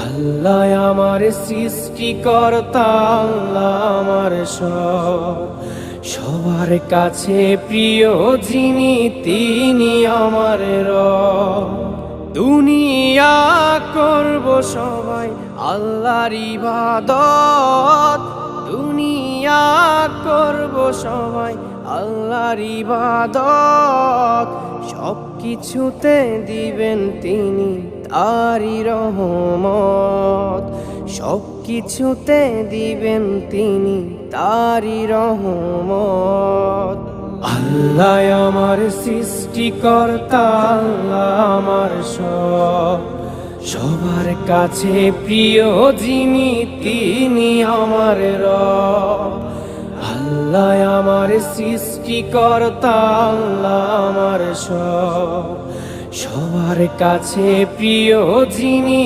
আল্লাহ আমার সৃষ্টিকর্তা, আল্লাহ আমার সব, সবার কাছে প্রিয় যিনি তিনি আমার রব। দুনিয়া করব সবাই আল্লাহর ইবাদত, দুনিয়া করব সবাই আল্লাহর ইবাদত, সব কিছুতে দিবেন তিনি তারি রহমত, সব কিছুতে দিবেন তিনি তারি রহমত। আল্লাহ আমার সৃষ্টিকর্তা, আল্লাহ আমার সব, সবার কাছে প্রিয় যিনি তিনি আমার রব। আল্লাহ আমার সৃষ্টিকর্তা, আল্লাহ আমার সব, সবার কাছে প্রিয় যিনি